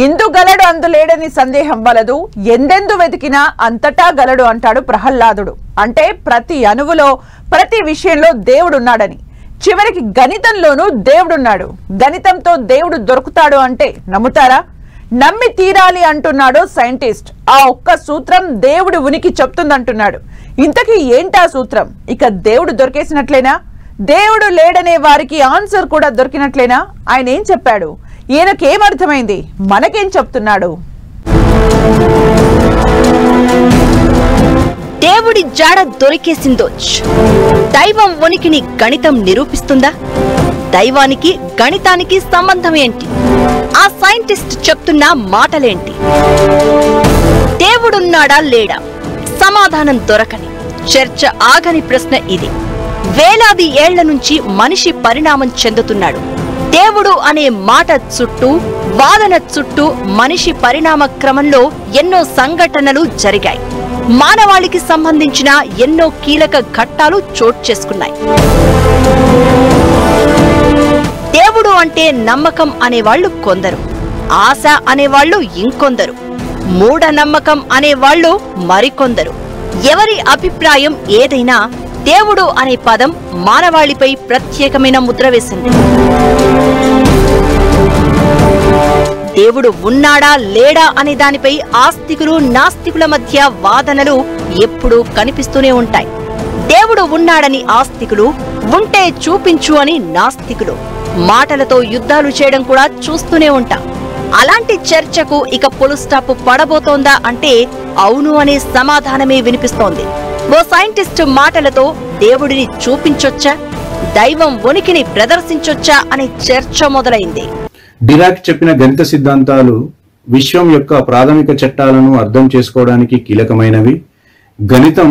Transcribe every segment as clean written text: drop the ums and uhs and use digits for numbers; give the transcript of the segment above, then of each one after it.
ఇందు గలడు అందు లేడని సందేహం వలదు, ఎందెందు వెతికినా అంతటా గలడు అంటాడు ప్రహ్లాదుడు. అంటే ప్రతి అణువులో ప్రతి విషయంలో దేవుడున్నాడని. చివరికి గణితంలోనూ దేవుడున్నాడు. గణితంతో దేవుడు దొరుకుతాడు అంటే నమ్ముతారా? నమ్మి తీరాలి అంటున్నాడు సైంటిస్ట్. ఆ ఒక్క సూత్రం దేవుడి ఉనికి చెప్తుందంటున్నాడు. ఇంతకీ ఏంటా సూత్రం? ఇక దేవుడు దొరికేసినట్లేనా? దేవుడు లేడనే వారికి ఆన్సర్ కూడా దొరికినట్లేనా? ఆయన ఏం చెప్పాడు? ఈయనకేమర్థమైంది? మనకేం చెప్తున్నాడు? దేవుడి జాడ దొరికేసిందోచ్. దైవం ఉనికిని గణితం నిరూపిస్తుందా? దైవానికి గణితానికి సంబంధం ఏంటి? ఆ సైంటిస్ట్ చెప్తున్న మాటలేంటి? దేవుడున్నాడా లేడా? సమాధానం దొరకని, చర్చ ఆగని ప్రశ్న ఇది. వేలాది ఏళ్ల నుంచి మనిషి పరిణామం చెందుతున్నాడు. దేవుడు అనే మాట చుట్టూ, వాదన చుట్టూ మనిషి పరిణామ క్రమంలో ఎన్నో సంఘటనలు జరిగాయి. మానవాళికి సంబంధించిన ఎన్నో కీలక ఘట్టాలు చోటు చేసుకున్నాయి. దేవుడు అంటే నమ్మకం అనేవాళ్లు కొందరు, ఆశ అనేవాళ్లు ఇంకొందరు, మూఢనమ్మకం అనేవాళ్లు మరికొందరు. ఎవరి అభిప్రాయం ఏదైనా దేవుడు అనే పదం మానవాళిపై ప్రత్యేకమైన ముద్ర వేసింది. దేవుడు ఉన్నాడా లేడా అనే దానిపై ఆస్తికులు నాస్తికుల మధ్య వాదనలు ఎప్పుడూ కనిపిస్తూనే ఉంటాయి. దేవుడు ఉన్నాడని ఆస్తికులు, ఉంటే చూపించు అని నాస్తికులు మాటలతో యుద్ధాలు చేయడం కూడా చూస్తూనే ఉంటాం. అలాంటి చర్చకు ఇక ఫుల్ స్టాప్ పడబోతోందా అంటే అవును అనే సమాధానమే వినిపిస్తోంది. ఓ సైంటిస్ట్ మాటలతో దేవుడిని చూపించొచ్చా, దైవం ఉనికిని ప్రదర్శించొచ్చా అనే చర్చ మొదలైంది. డిరాక్ చెప్పిన గణిత సిద్ధాంతాలు విశ్వం యొక్క ప్రాథమిక చట్టాలను అర్థం చేసుకోవడానికి కీలకమైనవి. గణితం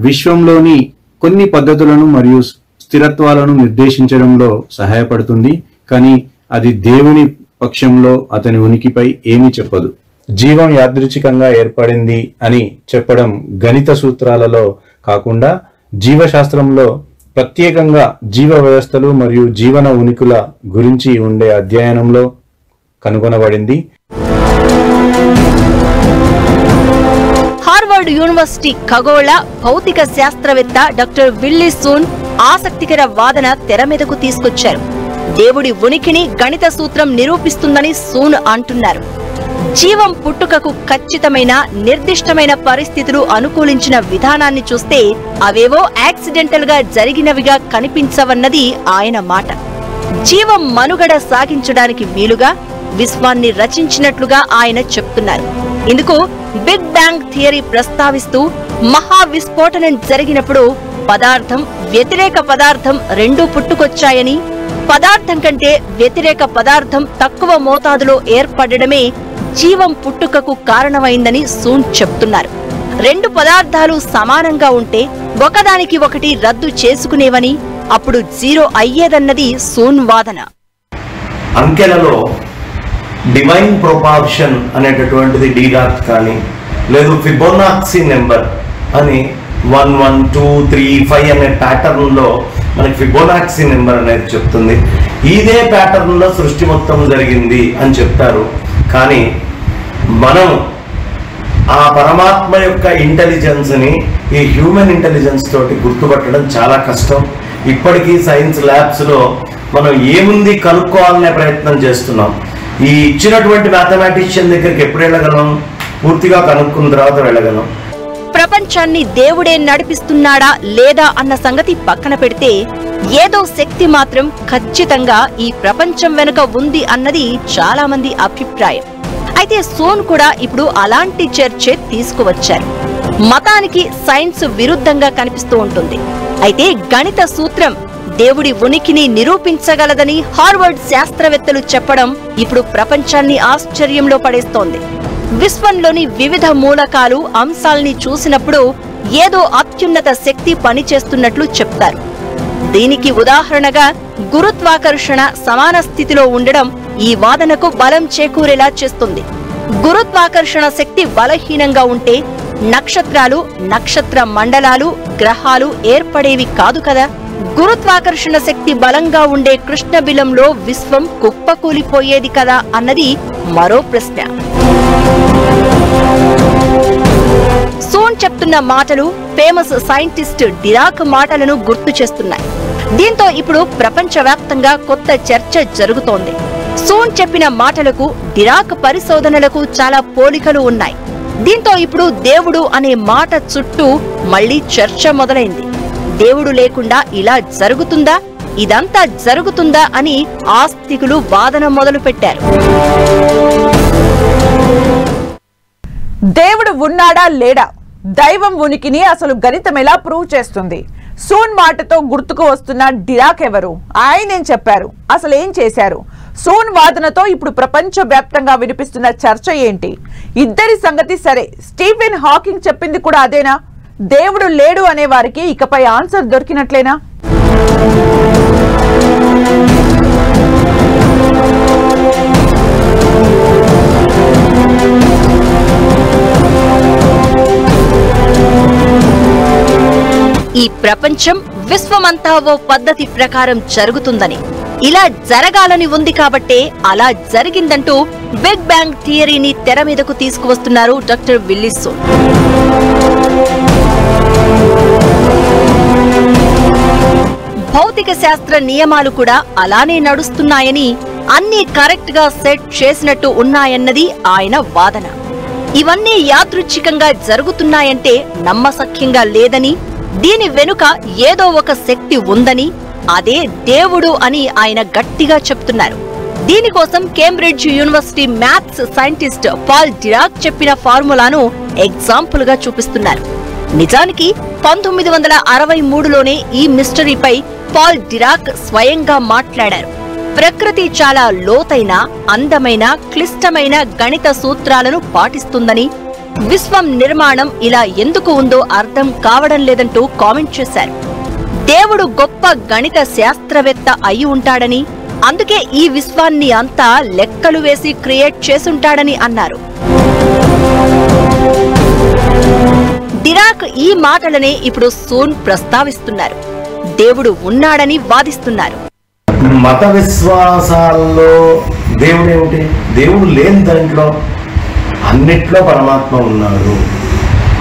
విశ్వంలోని కొన్ని పద్ధతులను మరియు స్థిరత్వాలను నిర్దేశించడంలో సహాయపడుతుంది, కానీ అది దేవుని పక్షంలో అతని ఉనికిపై ఏమీ చెప్పదు. జీవం యాదృచ్ఛికంగా ఏర్పడింది అని చెప్పడం గణిత సూత్రాలలో కాకుండా జీవశాస్త్రంలో, ప్రత్యేకంగా జీవ వ్యవస్థలు మరియు జీవన ఉనికుల గురించి ఉండే అధ్యయనంలో కనుగొనబడింది. హార్వర్డ్ యూనివర్సిటీ ఖగోళ భౌతిక శాస్త్రవేత్త డాక్టర్ విల్లీ సూన్ ఆసక్తికర వాదన తెర మీదకు తీసుకొచ్చారు. దేవుడి ఉనికిని గణిత సూత్రం నిరూపిస్తుందని సూన్ అంటున్నారు. జీవం పుట్టుకకు ఖచ్చితమైన, నిర్దిష్టమైన పరిస్థితులు అనుకూలించిన విధానాన్ని చూస్తే అవేవో యాక్సిడెంటల్ గా జరిగినవిగా కనిపించవన్నది ఆయన మాట. జీవం మనుగడ సాగించడానికి వీలుగా విశ్వాన్ని రచించినట్లుగా ఆయన చెప్తున్నారు. ఇందుకు బిగ్ బ్యాంగ్ థియరీ ప్రస్తావిస్తూ, మహా విస్ఫోటనం జరిగినప్పుడు పదార్థం, వ్యతిరేక పదార్థం రెండూ పుట్టుకొచ్చాయని, పదార్థం కంటే వ్యతిరేక పదార్థం తక్కువ మోతాదులో ఏర్పడడమే జీవం పుట్టుకకు కారణమైందని సూన్ చెప్తున్నారు. రెండు పదార్థాలు సమానంగా ఉంటే ఒకదానికి ఒకటి రద్దు చేసుకునేవని, అప్పుడు జీరో అయ్యేదన్నది సూన్ వాదన. అంకెలలో డివైన్ ప్రొపార్షన్ అనేటటువంటిది డిరాక్ కానీ లేదు ఫిబొనాక్సీ నెంబర్ అని 1 1 2 3 5 అనే ప్యాటర్న్ లో మనకి ఫిబొనాక్సీ నెంబర్ అనేది చెప్తుంది. ఇదే ప్యాటర్న్ లో సృష్టి మొత్తం జరిగింది అని చెప్తారు. కానీ మనం ఆ పరమాత్మ యొక్క ఇంటెలిజెన్స్ ని ఈ హ్యూమన్ ఇంటెలిజెన్స్ తోటి గుర్తుపట్టడం చాలా కష్టం. ఇప్పటికీ సైన్స్ ల్యాబ్స్ లో మనం ఏముంది కనుక్కోవాలనే ప్రయత్నం చేస్తున్నాం. ఈ ఇచ్చినటువంటి మ్యాథమెటిషియన్ దగ్గరికి ఎప్పుడు వెళ్ళగలం? పూర్తిగా కనుక్కున్న తర్వాత వెళ్ళగలం. ప్రపంచాన్ని దేవుడే నడిపిస్తున్నాడా లేదా అన్న సంగతి పక్కన పెడితే, ఏదో శక్తి మాత్రం ఖచ్చితంగా ఈ ప్రపంచం వెనుక ఉంది అన్నది చాలా మంది అభిప్రాయం. అయితే సోన్ కూడా ఇప్పుడు అలాంటి చర్చే తీసుకువచ్చారు. మతానికి సైన్స్ విరుద్ధంగా కనిపిస్తూ ఉంటుంది. అయితే గణిత సూత్రం దేవుడి ఉనికిని నిరూపించగలదని హార్వర్డ్ శాస్త్రవేత్తలు చెప్పడం ఇప్పుడు ప్రపంచాన్ని ఆశ్చర్యంలో పడేస్తోంది. విశ్వంలోని వివిధ మూలకాలు, అంశాల్ని చూసినప్పుడు ఏదో అత్యున్నత శక్తి పనిచేస్తున్నట్లు చెప్తారు. దీనికి ఉదాహరణగా గురుత్వాకర్షణ సమాన స్థితిలో ఉండడం ఈ వాదనకు బలం చేకూరేలా చేస్తుంది. గురుత్వాకర్షణ శక్తి బలహీనంగా ఉంటే నక్షత్రాలు, నక్షత్ర మండలాలు, గ్రహాలు ఏర్పడేవి కాదు కదా. గురుత్వాకర్షణ శక్తి బలంగా ఉండే కృష్ణబిలంలో విశ్వం కుప్పకూలిపోయేది కదా అన్నది మరో ప్రశ్న. సూన్ చెప్తున్న మాటలు ఫేమస్ సైంటిస్ట్ డిరాక్ మాటలను గుర్తు చేస్తున్నాయి. దీంతో ఇప్పుడు ప్రపంచవ్యాప్తంగా కొత్త చర్చ జరుగుతోంది. సూన్ చెప్పిన మాటలకు డిరాక్ పరిశోధనలకు చాలా పోలికలు ఉన్నాయి. దీంతో ఇప్పుడు దేవుడు అనే మాట చుట్టూ మళ్లీ చర్చ మొదలైంది. దేవుడు లేకుండా ఇలా జరుగుతుందా, ఇదంతా జరుగుతుందా అని ఆస్తికులు వాదన మొదలుపెట్టారు. దేవుడు ఉన్నాడా లేడా, దైవం ఉనికిని అసలు గణితం ఎలా ప్రూవ్ చేస్తుంది? సూన్ మాటతో గుర్తుకు వస్తున్న డిరాక్ ఎవరు, ఆయనేం చెప్పారు, అసలు ఏం చేశారు? సూన్ వాదనతో ఇప్పుడు ప్రపంచ వ్యాప్తంగా వినిపిస్తున్న చర్చ ఏంటి? ఇద్దరి సంగతి సరే, స్టీఫెన్ హాకింగ్ చెప్పింది కూడా అదేనా? దేవుడు లేడు అనే వారికి ఇకపై ఆన్సర్ దొరికినట్లేనా? ఈ ప్రపంచం విశ్వమంతా ఓ పద్ధతి ప్రకారం జరుగుతుందని, ఇలా జరగాలని ఉంది కాబట్టే అలా జరిగిందంటూ బిగ్ బ్యాంగ్ థియరీని తెర మీదకు తీసుకువస్తున్నారు డాక్టర్ విల్లీ సూన్. భౌతిక శాస్త్ర నియమాలు కూడా అలానే నడుస్తున్నాయని, అన్నీ కరెక్ట్ గా సెట్ చేసినట్టు ఉన్నాయన్నది ఆయన వాదన. ఇవన్నీ యాదృచ్ఛికంగా జరుగుతున్నాయంటే నమ్మశక్యంగా లేదని, దీని వెనుక ఏదో ఒక శక్తి ఉందని, అదే దేవుడు అని ఆయన గట్టిగా చెప్తున్నారు. దీనికోసం Cambridge university maths scientist Paul Dirac చెప్పిన ఫార్ములాను ఎగ్జాంపుల్ గా చూపిస్తున్నారు. నిజానికి 1963లోనే ఈ మిస్టరీపై పాల్ డిరాక్ స్వయంగా మాట్లాడారు. ప్రకృతి చాలా లోతైన, అందమైన, క్లిష్టమైన గణిత సూత్రాలను పాటిస్తుందని, విశ్వం నిర్మాణం ఇలా ఎందుకు ఉందో అర్థం కావడం లేదంటూ కామెంట్ చేశారు. దేవుడు గొప్ప గణిత శాస్త్రవేత్త అయి ఉంటాడని, అందుకే ఈ విశ్వాన్ని అంతా లెక్కలు వేసి క్రియేట్ చేసుంటాడని అన్నారు. డిరాక్ ఈ మాటలనే ఇప్పుడు సూన్ ప్రస్తావిస్తున్నారు. దేవుడు ఉన్నాడని వాదిస్తున్నారు. మత విశ్వాసాల్లో దేవుడు ఏమిటి? దేవుడు లేని దాంట్లో అన్నిట్లో పరమాత్మ ఉన్నాడు.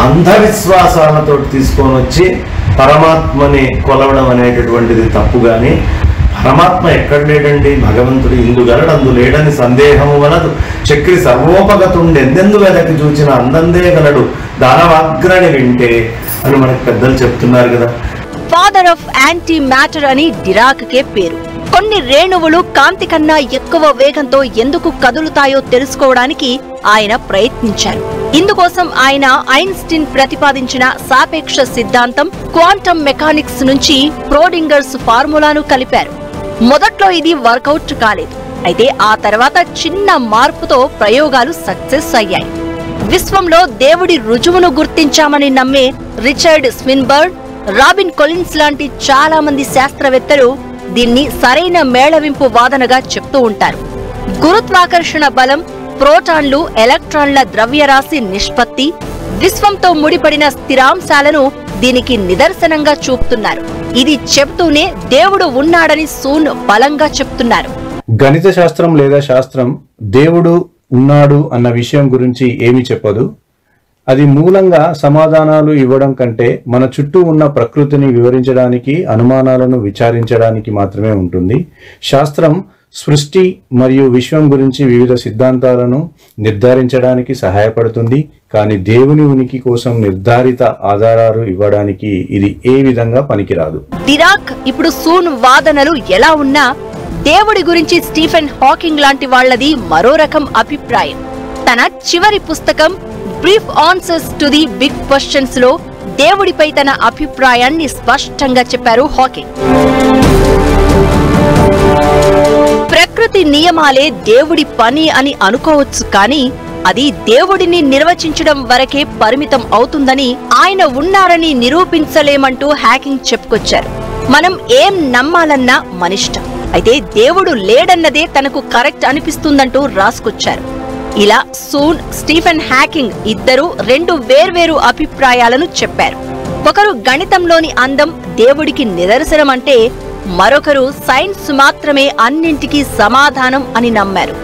అంధవిశ్వాసాలతో తీసుకొని వచ్చి పరమాత్మని కొలవడం అనేటటువంటిది తప్పు. గాని పరమాత్మ ఎక్కడ లేడండి? భగవంతుడు ఇందుగలడు అందు లేడని సందేహము వలదు, చక్రి సర్వోపగతుండి ఎందెందు వెదకి చూచిన అందందే గలడు దానవాగ్రని వింటే అని మనకు పెద్దలు చెప్తున్నారు కదా. ఫాదర్ ఆఫ్ యాంటీ మ్యాటర్ అని డిరాక్కే పేరు. కొన్ని రేణువులు కాంతి కన్నా ఎక్కువ వేగంతో ఎందుకు కదులుతాయో తెలుసుకోవడానికి ఆయన ప్రయత్నించారు. ఇందుకోసం ఆయన ఐన్స్టీన్ ప్రతిపాదించిన సాపేక్ష సిద్ధాంతం, క్వాంటం మెకానిక్స్ నుంచి ప్రోడింగర్స్ ఫార్ములాను కలిపారు. మొదట్లో ఇది వర్కౌట్ కాలేదు. అయితే ఆ తర్వాత చిన్న మార్పుతో ప్రయోగాలు సక్సెస్ అయ్యాయి. విశ్వంలో దేవుడి రుజువును గుర్తించామని నమ్మే రిచర్డ్ స్విన్బర్గ్, రాబిన్ కొలిన్స్ లాంటి చాలా మంది శాస్త్రవేత్తలు దీన్ని సరైన మేళవింపు వాదనగా చెప్తూ ఉంటారు. గురుత్వాకర్షణ బలం, ప్రోటాన్లు, ఎలక్ట్రాన్ల ద్రవ్యరాశి నిష్పత్తి, విశ్వంతో ముడిపడిన స్థిరాంశాలను దీనికి నిదర్శనంగా చూపుతున్నారు. ఇది చెబుతూనే దేవుడు ఉన్నాడని సూన్ బలంగా చెప్తున్నారు. గణిత శాస్త్రం లేదా శాస్త్రం దేవుడు ఉన్నాడు అన్న విషయం గురించి ఏమి చెప్పదు. అది మూలంగా సమాధానాలు ఇవ్వడం కంటే మన చుట్టూ ఉన్న ప్రకృతిని వివరించడానికి, అనుమానాలను విచారించడానికి మాత్రమే ఉంటుంది. శాస్త్రం సృష్టి మరియు విశ్వం గురించి వివిధ సిద్ధాంతాలను నిర్ధారించడానికి సహాయపడుతుంది, కానీ దేవుని ఉనికి కోసం నిర్ధారిత ఆధారాలు ఇవ్వడానికి ఇది ఏ విధంగా పనికిరాదు. డిరాక్ ఇప్పుడు సూన్ వాదనలు ఎలా ఉన్నా, దేవుడి గురించి స్టీఫెన్ హాకింగ్ లాంటి వాళ్లది మరో రకం అభిప్రాయం. తన చివరి పుస్తకం brief answers to the big questions లో దేవుడిపై తన అభిప్రాయాన్ని స్పష్టంగా చెప్పారు హాకింగ్. ప్రకృతి నియమాలే దేవుడి పని అని అనుకోవచ్చు, కానీ అది దేవుడిని నిర్వచించడం వరకే పరిమితం అవుతుందని, ఆయన ఉన్నారని నిరూపించలేమంటూ హ్యాకింగ్ చెప్పుకొచ్చారు. మనం ఏం నమ్మాలన్నా మనిష్టం, అయితే దేవుడు లేడన్నదే తనకు కరెక్ట్ అనిపిస్తుందంటూ రాసుకొచ్చారు. ఇలా సూన్, స్టీఫెన్ హాకింగ్ ఇద్దరు రెండు వేర్వేరు అభిప్రాయాలను చెప్పారు. ఒకరు గణితంలోని అందం దేవుడికి నిదర్శనం అంటే, మరొకరు సైన్స్ మాత్రమే అన్నింటికీ సమాధానం అని నమ్మారు.